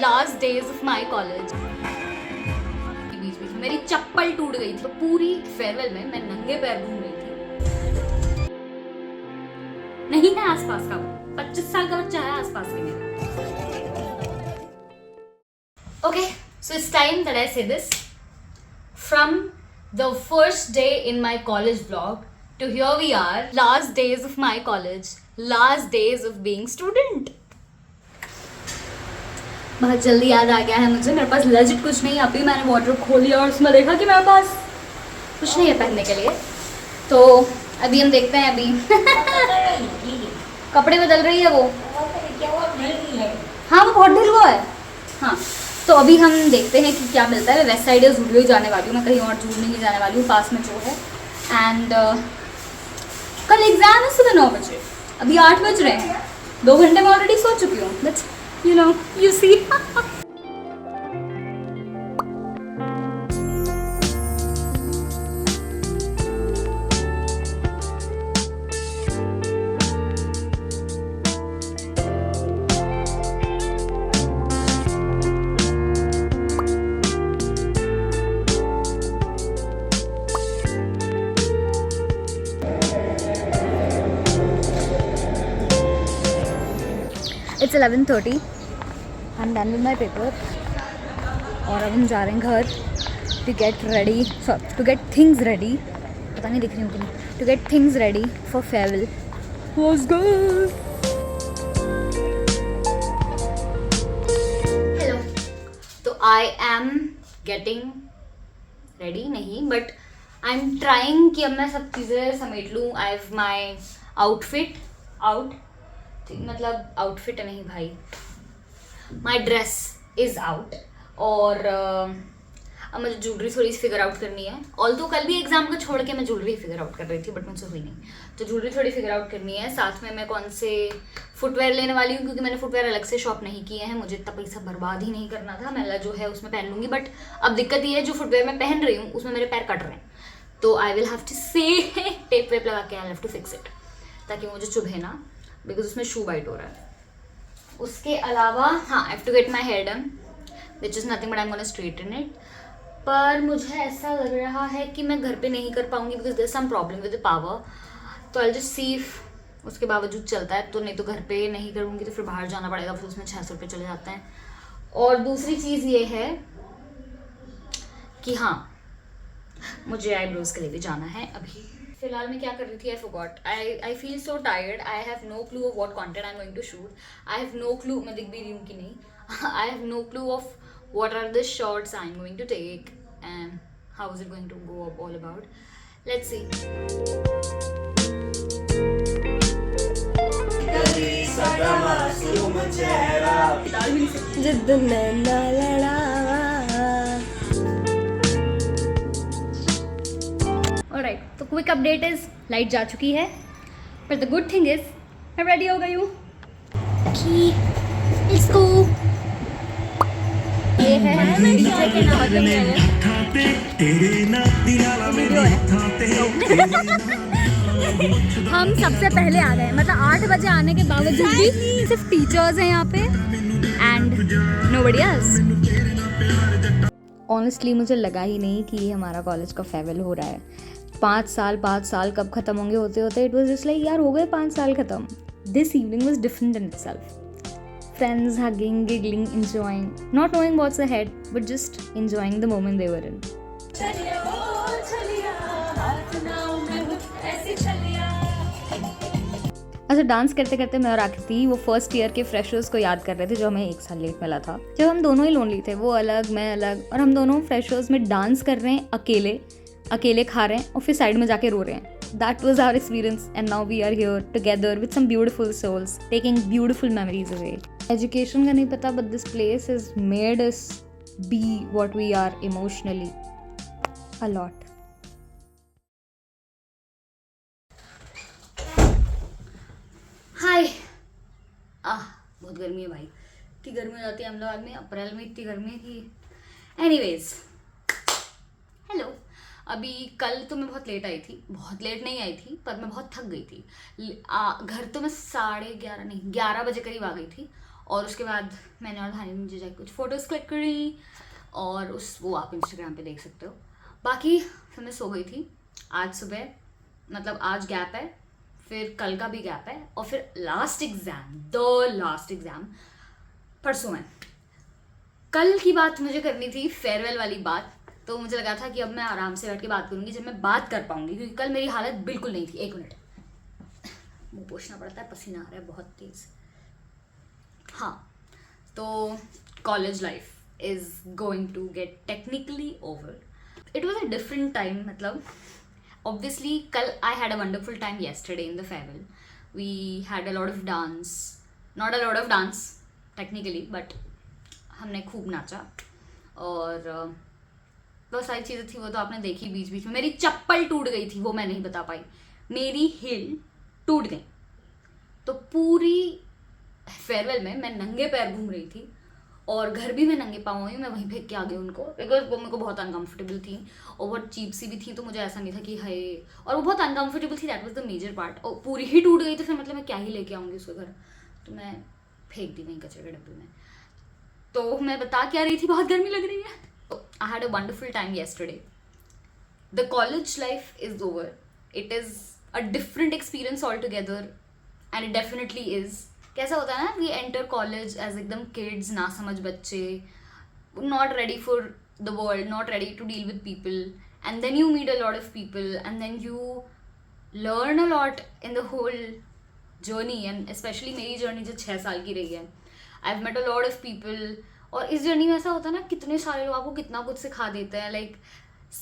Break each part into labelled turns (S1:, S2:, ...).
S1: Last days of my college. बीच बीच मेरी चप्पल टूट गई थी, तो पूरी फेयरवेल में मैं नंगे पैर घूम रही थी। नहीं है आसपास का, 25 साल का बच्चा है आसपास के मेरे। Okay, so it's time that I say this from the first day in my college blog to here we are, last days of my college, last days of being student. बहुत जल्दी याद आ गया है मुझे, मेरे पास लेजिट कुछ नहीं। अभी मैंने वार्डरोब खोल लिया और उसमें देखा कि मेरे पास कुछ नहीं है पहनने के लिए। तो अभी हम देखते हैं। अभी कपड़े बदल रही है वो। हाँ, वो बहुत ढिल वो है। हाँ, तो अभी हम देखते हैं कि क्या मिलता है। मैं वेस्ट साइड या जूडियो जाने वाली हूँ, मैं कहीं और जूड नहीं जाने वाली हूँ, पास में जो है। एंड कल एग्जाम है सुबह 9 बजे, अभी 8 बज रहे हैं। 2 घंटे में ऑलरेडी सो चुकी हूँ। But you see. It's 11:30. I'm done with my paper. और अब हम जा रहे हैं घर to get ready, to get things ready. पता नहीं दिख रही हूँ कि नहीं. To get things ready for farewell. Let's go. Hello. तो I am getting ready नहीं, but I'm trying कि अब मैं सब चीज़ें समेट लूँ. I have my outfit out. मतलब आउटफिट नहीं भाई, माई ड्रेस इज़ आउट। और अब मुझे ज्वेलरी थोड़ी सी फिगर आउट करनी है। ऑल्दो कल भी एग्जाम को छोड़ के मैं ज्वेलरी फिगर आउट कर रही थी, बट मुझसे हुई नहीं। तो ज्वेलरी थोड़ी फिगर आउट करनी है। साथ में मैं कौन से फुटवेयर लेने वाली हूँ, क्योंकि मैंने फुटवेयर अलग से शॉप नहीं किए हैं। मुझे इतना पैसा बर्बाद ही नहीं करना था। मैं जो है उसमें पहन लूँगी, बट अब दिक्कत ये है जो फुटवेयर मैं पहन रही हूँ उसमें मेरे पैर कट रहे हैं। तो आई विल हैव टू से टेप वेप लगा के I have to fix it, ताकि मुझे चुभे ना, बिकॉज उसमें शू बाइट हो रहा है। उसके अलावा हाँ, I have to get my hair done, which is nothing but I am gonna straighten it. पर मुझे ऐसा लग रहा है कि मैं घर पे नहीं कर पाऊंगी, because there some problem with the power. तो आई जस्ट सी इफ उसके बावजूद चलता है, तो नहीं तो घर पे नहीं करूँगी तो फिर बाहर जाना पड़ेगा, फिर उसमें 600 रुपये चले जाते हैं। और दूसरी चीज़ ये है कि हाँ, मुझे आईब्रोज के लिए भी जाना है। अभी फिलहाल मैं क्या कर रही थी, I forgot. I feel so tired. I have no clue of what content I am going to shoot. I have no clue, मैं दिख भी रही हूँ कि नहीं। I have no clue of what are the shots I am going to take and how is it going to go up all about. Let's see. जिद में ना लड़ावा। ऑलराइट, तो क्विक अपडेट इज लाइट जा चुकी है, पर the good thing is मैं रेडी हो गई हूँ। Let's go. ये है डीजे के नाम हम सबसे पहले आ गए, मतलब 8 बजे आने के बावजूद भी सिर्फ टीचर्स हैं यहाँ पे एंड नोबडी एल्स। ऑनेस्टली मुझे लगा ही नहीं कि ये हमारा कॉलेज का फेयरवेल हो रहा है। 5 साल कब खत्म होंगे होते होते इट वॉज जस्ट लाइक यार हो गए 5 साल खत्म। This evening was different in itself. Friends hugging, giggling, enjoying, not knowing what's ahead, but just enjoying the moment they were in. अच्छा, डांस करते करते मैं और आकृति वो फर्स्ट ईयर के फ्रेशर्स को याद कर रहे थे जो हमें 1 साल लेट मिला था। जब हम दोनों ही लोनली थे, वो अलग मैं अलग, और हम दोनों फ्रेशर्स में डांस कर रहे हैं, अकेले खा रहे हैं और फिर साइड में जाके रो रहे हैं। That was our experience, and now we are here together with some beautiful souls, taking beautiful memories away. Education का नहीं पता, but this place has made us be what we are emotionally. A lot. Hi. बहुत गर्मी है भाई। इतनी गर्मी हो जाती है अहमदाबाद में अप्रैल में, इतनी गर्मी है कि एनीवेज। हेलो। अभी कल तो मैं बहुत लेट आई थी, बहुत लेट नहीं आई थी पर मैं बहुत थक गई थी। घर तो मैं 11:30 नहीं 11 बजे करीब आ गई थी और उसके बाद मैंने और धानी ने जाके कुछ फ़ोटोज़ क्लिक करी और वो आप इंस्टाग्राम पे देख सकते हो। बाकी फिर मैं सो गई थी। आज सुबह मतलब आज गैप है, फिर कल का भी गैप है, और फिर लास्ट एग्ज़ाम परसों है। कल की बात मुझे करनी थी, फेयरवेल वाली बात, तो मुझे लगा था कि अब मैं आराम से बैठ के बात करूँगी जब मैं बात कर पाऊँगी, क्योंकि कल मेरी हालत बिल्कुल नहीं थी। 1 मिनट, मुँह पोंछना पड़ता है, पसीना आ रहा है बहुत तेज़। हाँ, तो college life is going to get technically over. It was a different time, मतलब ऑब्वियसली कल I had a wonderful time yesterday in the farewell. We had a lot of dance, not a lot of dance technically, but हमने खूब नाचा और बहुत सारी चीज़ें थी, वो तो आपने देखी। बीच बीच में मेरी चप्पल टूट गई थी, वो मैं नहीं बता पाई, मेरी हिल टूट गई। तो पूरी फेयरवेल में मैं नंगे पैर घूम रही थी, और घर भी मैं नंगे पाँव हुई, मैं वहीं फेंक के आ गई उनको, बिकॉज वो मेरे को बहुत अनकंफर्टेबल थी और बहुत चीप सी भी थी, तो मुझे ऐसा नहीं था कि हाय, और वो बहुत अनकंफर्टेबल थी, that was the major part. और पूरी ही टूट गई तो फिर मतलब मैं क्या ही लेके आऊँगी उसके घर, तो मैं फेंक दी वहीं कचरे के डब्बे में। तो मैं बता क्या रही थी, बहुत गर्मी लग रही है। आई had a wonderful time yesterday. The college life is over, it is a different experience all together, and it definitely is. कैसा होता है ना, वी एंटर कॉलेज एज एकदम किड्स, ना समझ बच्चे, not ready for the world, not ready to deal with people, and then you meet a lot of people, and then you learn a lot in the whole journey, and especially मेरी journey जो 6 साल की रही है, I've met a lot of people, और इस journey में ऐसा होता है ना, कितने सारे लोग आपको कितना कुछ सिखा देते हैं, like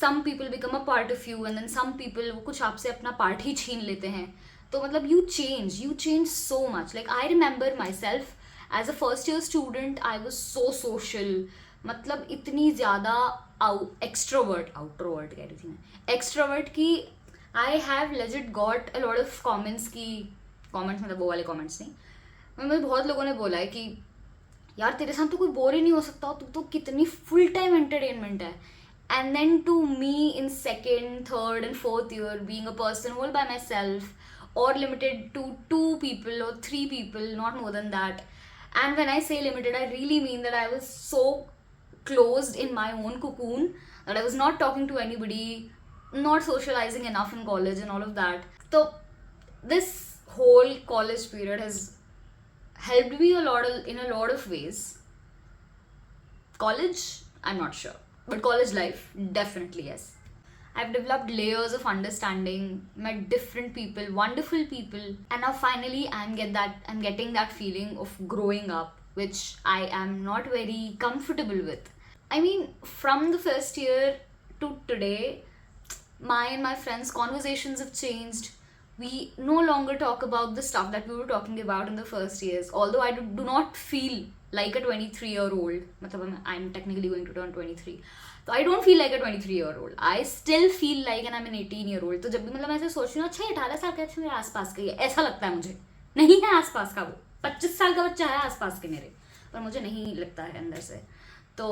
S1: some people become a part of you, and then some people वो कुछ आपसे अपना पार्ट ही छीन लेते हैं। तो मतलब you change so much. Like I remember myself as a first year student, I was so social, मतलब इतनी ज़्यादा एक्सट्रोवर्ट कह रही थी मैं, एक्सट्रोवर्ट की I have legit got a lot of comments की, कॉमेंट्स मतलब वो वाले कॉमेंट्स नहीं, मुझे बहुत लोगों ने बोला है कि यार तेरे साथ तो कोई बोर ही नहीं हो सकता, तू तो कितनी फुल टाइम एंटरटेनमेंट है। And then to me in second, third and fourth year, being a person whole by myself और limited to 2 people or 3 people, not more than that. And when I say limited, I really mean that I was so closed in my own cocoon that I was not talking to anybody, not socializing enough in college and all of that. So this whole college period has helped me in a lot of ways. College, I'm not sure, but college life, definitely yes. I've developed layers of understanding, met different people, wonderful people, and now finally I'm getting that feeling of growing up, which I am not very comfortable with. I mean, from the first year to today, my and my friends' conversations have changed. We no longer talk about the stuff that we were talking about in the first years. Although I do not feel like a 23-year-old. I'm technically going to turn 23. So I don't feel like a 23-year-old. I still feel like I'm an 18-year-old. तो जब भी मतलब ऐसे सोच रही हूँ, अच्छा 18 साल का अच्छा मेरे आसपास का ही है, ऐसा लगता है मुझे। नहीं है आसपास का, वो 25 साल का बच्चा है आसपास के मेरे, पर मुझे नहीं लगता है अंदर से। तो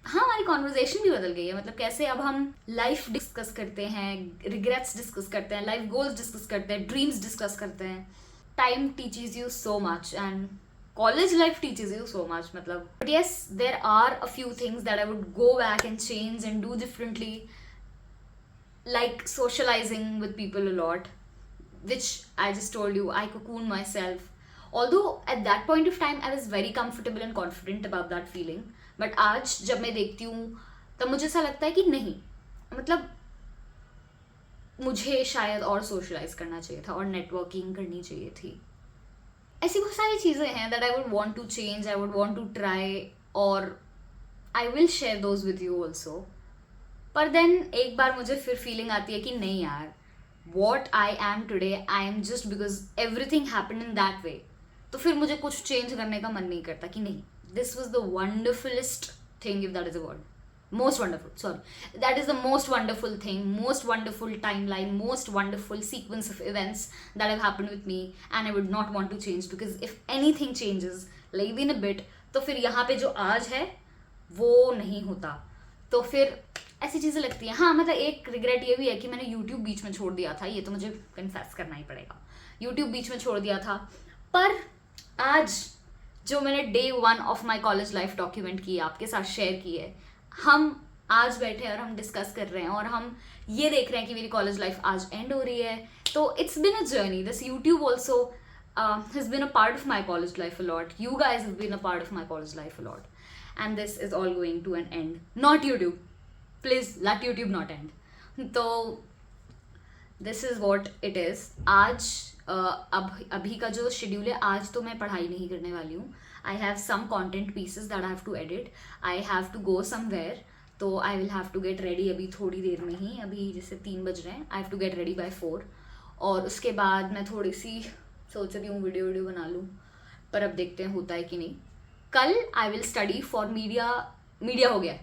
S1: हाँ, हमारी कॉन्वर्जेशन भी बदल गई है, मतलब कैसे अब हम लाइफ डिस्कस करते हैं, रिग्रेट्स डिस्कस करते हैं, लाइफ गोल्स डिस्कस करते हैं, ड्रीम्स डिस्कस करते हैं। Time teaches you so much and college life teaches you so much, मतलब but yes, there are a few things that I would go back and change and do differently, like socializing with people a lot, which I just told you, I cocooned myself. Although at that point of time I was very comfortable and confident about that feeling, but आज जब मैं देखती हूँ तब मुझे ऐसा लगता है कि नहीं, मतलब मुझे शायद और सोशलाइज करना चाहिए था और नेटवर्किंग करनी चाहिए थी। ऐसी बहुत सारी चीज़ें हैं that I would want to change, I would want to try, और I will share those with you also. पर देन एक बार मुझे फिर फीलिंग आती है कि नहीं यार, what I am today I am just because everything happened in that way. तो फिर मुझे कुछ चेंज करने का मन नहीं करता कि नहीं, this was the wonderfulest thing, if that is a word, most wonderful, sorry, that is the most wonderful thing, most wonderful timeline, most wonderful sequence of events that have happened with me, and I would not want to change, because if anything changes like in a bit, तो फिर यहाँ पे जो आज है वो नहीं होता। तो फिर ऐसी चीज़ें लगती हैं। हाँ, मतलब एक रिग्रेट ये भी है कि मैंने यूट्यूब बीच में छोड़ दिया था, ये तो मुझे कन्फेस करना ही पड़ेगा, यूट्यूब बीच में छोड़ दिया था। पर आज जो मैंने day 1 of my college life document की है, आपके साथ शेयर की है, हम आज बैठे हैं और हम डिस्कस कर रहे हैं और हम ये देख रहे हैं कि मेरी कॉलेज लाइफ आज एंड हो रही है. तो it's been a journey. This YouTube also has been a part of my college life a lot. You guys have been a part of my college life a lot. And this is all going to an end. Not YouTube. Please, let YouTube not end. So, this is what it is. आज अभी का जो schedule है, आज तो मैं पढ़ाई नहीं करने वाली हूँ. I have some content pieces that I have to edit. I have to go somewhere. तो I will have to get ready अभी थोड़ी देर में ही. अभी जैसे 3 बज रहे हैं. I have to get ready by 4. और उसके बाद मैं थोड़ी सी सोच रही हूँ वीडियो बना लूँ, पर अब देखते हैं होता है कि नहीं. कल I will study for media हो गया.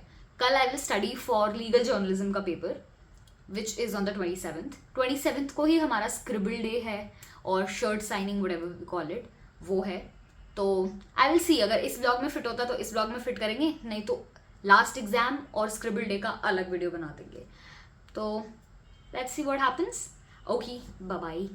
S1: कल I will study for legal journalism का paper which is on the 27th को ही हमारा स्क्रिबल डे है और shirt signing whatever we call it, वो है. तो आई विल सी, अगर इस ब्लॉग में फिट होता तो इस ब्लॉग में फिट करेंगे, नहीं तो लास्ट एग्जाम और स्क्रिबल डे का अलग वीडियो बना देंगे. तो let's see what happens. Okay, bye bye.